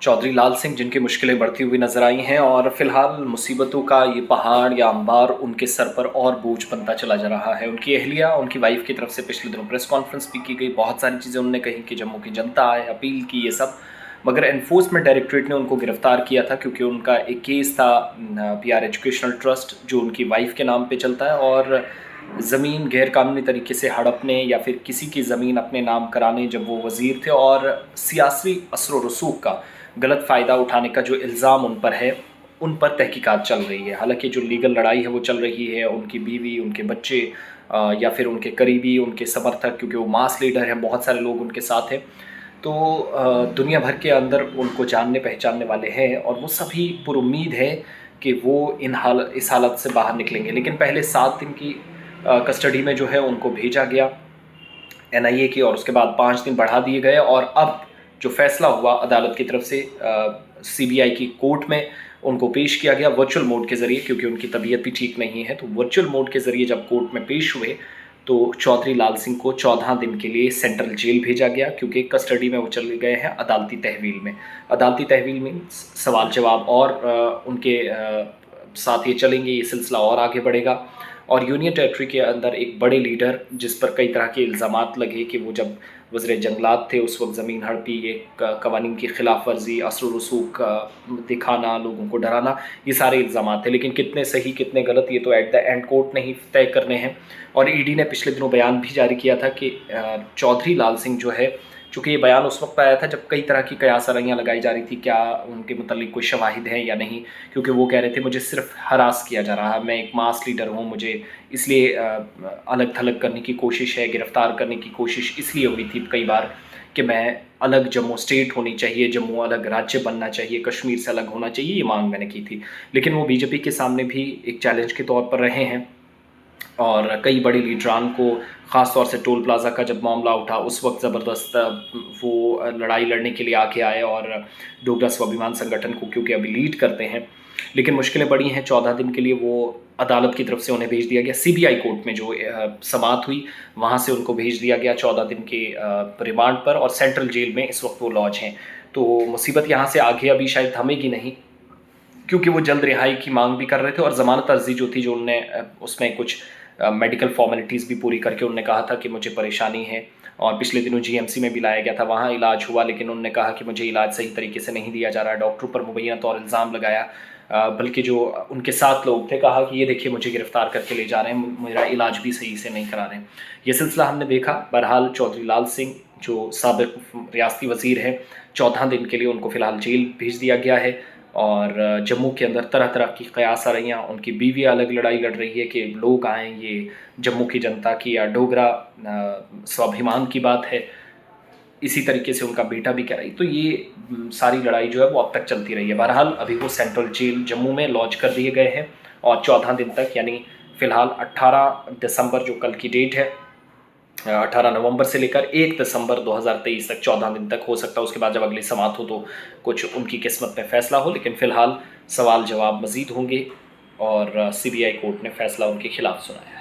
चौधरी लाल सिंह, जिनकी मुश्किलें बढ़ती हुई नजर आई हैं और फिलहाल मुसीबतों का ये पहाड़ या अंबार उनके सर पर और बोझ बनता चला जा रहा है। उनकी अहलिया, उनकी वाइफ की तरफ से पिछले दिनों प्रेस कॉन्फ्रेंस भी की गई, बहुत सारी चीज़ें उन्होंने कही कि जम्मू की जनता आए, अपील की, ये सब। मगर एनफोर्समेंट डायरेक्टरेट ने उनको गिरफ्तार किया था क्योंकि उनका एक केस था PR एजुकेशनल ट्रस्ट, जो उनकी वाइफ के नाम पे चलता है, और ज़मीन गैरकानूनी तरीके से हड़पने या फिर किसी की ज़मीन अपने नाम कराने जब वो वज़ीर थे, और सियासी असर व रसूख का गलत फ़ायदा उठाने का जो इल्ज़ाम उन पर है, उन पर तहकीकात चल रही है। हालांकि जो लीगल लड़ाई है वो चल रही है, उनकी बीवी, उनके बच्चे या फिर उनके करीबी, उनके समर्थक, क्योंकि वो मास लीडर हैं, बहुत सारे लोग उनके साथ हैं, तो दुनिया भर के अंदर उनको जानने पहचानने वाले हैं और वो सभी पुरुम्मीद है कि वो इस हालत से बाहर निकलेंगे। लेकिन पहले 7 दिन की कस्टडी में जो है उनको भेजा गया NIA की, और उसके बाद 5 दिन बढ़ा दिए गए, और अब जो फैसला हुआ अदालत की तरफ से CBI की कोर्ट में उनको पेश किया गया वर्चुअल मोड के ज़रिए, क्योंकि उनकी तबीयत भी ठीक नहीं है। तो वर्चुअल मोड के ज़रिए जब कोर्ट में पेश हुए तो चौधरी लाल सिंह को 14 दिन के लिए सेंट्रल जेल भेजा गया, क्योंकि कस्टडी में वो चले गए हैं अदालती तहवील में। अदालती तहवील में सवाल जवाब और उनके साथ ये चलेंगे, ये सिलसिला और आगे बढ़ेगा। और यूनियन टेरिटरी के अंदर एक बड़े लीडर, जिस पर कई तरह के इल्ज़ामात लगे कि वो जब वज़ीर जंगलात थे उस वक्त ज़मीन हड़पी, ये कवानीन की खिलाफ वर्जी, असर रसूख दिखाना, लोगों को डराना, ये सारे इल्ज़ामात थे। लेकिन कितने सही कितने गलत, ये तो एट द एंड कोर्ट ने ही तय करने हैं। और ED ने पिछले दिनों बयान भी जारी किया था कि चौधरी लाल सिंह जो है, चूँकि ये बयान उस वक्त आया था जब कई तरह की कयासरैयाँ लगाई जा रही थी, क्या उनके मुतालिक कोई शवाहिद हैं या नहीं, क्योंकि वो कह रहे थे मुझे सिर्फ हरास किया जा रहा है, मैं एक मास लीडर हूँ, मुझे इसलिए अलग थलग करने की कोशिश है, गिरफ्तार करने की कोशिश इसलिए हुई थी कई बार कि मैं अलग जम्मू स्टेट होनी चाहिए, जम्मू अलग राज्य बनना चाहिए, कश्मीर से अलग होना चाहिए, ये मांग मैंने की थी। लेकिन वो BJP के सामने भी एक चैलेंज के तौर पर रहे हैं, और कई बड़े लीडरान को, ख़ास तौर से टोल प्लाज़ा का जब मामला उठा उस वक्त ज़बरदस्त वो लड़ाई लड़ने के लिए आगे आए, और डोगरा स्वाभिमान संगठन को क्योंकि अभी लीड करते हैं। लेकिन मुश्किलें बड़ी हैं। 14 दिन के लिए वो अदालत की तरफ से उन्हें भेज दिया गया, CBI कोर्ट में जो समाअत हुई वहाँ से उनको भेज दिया गया 14 दिन के रिमांड पर, और सेंट्रल जेल में इस वक्त वो लॉज हैं। तो मुसीबत यहाँ से आगे अभी शायद थमेगी नहीं, क्योंकि वो जल्द रिहाई की मांग भी कर रहे थे, और ज़मानत अर्जी जो थी, जो उनने उसमें कुछ मेडिकल फॉर्मेलिटीज़ भी पूरी करके उन्होंने कहा था कि मुझे परेशानी है, और पिछले दिनों GMC में भी लाया गया था, वहाँ इलाज हुआ, लेकिन उन्होंने कहा कि मुझे इलाज सही तरीके से नहीं दिया जा रहा है, डॉक्टरों पर मुबैना तौर इल्ज़ाम लगाया। बल्कि जो उनके साथ लोग थे, कहा कि ये देखिए मुझे गिरफ्तार करके ले जा रहे हैं, मेरा इलाज भी सही से नहीं करा रहे हैं। ये सिलसिला हमने देखा। बहरहाल चौधरी लाल सिंह जो साबिक रियासती वज़ीर हैं, 14 दिन के लिए उनको फ़िलहाल जेल भेज दिया गया है, और जम्मू के अंदर तरह तरह की कयास आ रही हैं। उनकी बीवी अलग लड़ाई लड़ रही है कि लोग आएँ, ये जम्मू की जनता की या डोगरा स्वाभिमान की बात है। इसी तरीके से उनका बेटा भी कह रही, तो ये सारी लड़ाई जो है वो अब तक चलती रही है। बहरहाल अभी वो सेंट्रल जेल जम्मू में लॉन्च कर दिए गए हैं, और 14 दिन तक, यानी फ़िलहाल 18 दिसंबर जो कल की डेट है, 18 नवंबर से लेकर 1 दिसंबर 2023 तक 14 दिन तक। हो सकता है उसके बाद जब अगली समाअत हो तो कुछ उनकी किस्मत में फ़ैसला हो, लेकिन फ़िलहाल सवाल जवाब मज़ीद होंगे, और CBI कोर्ट ने फ़ैसला उनके खिलाफ सुनाया है।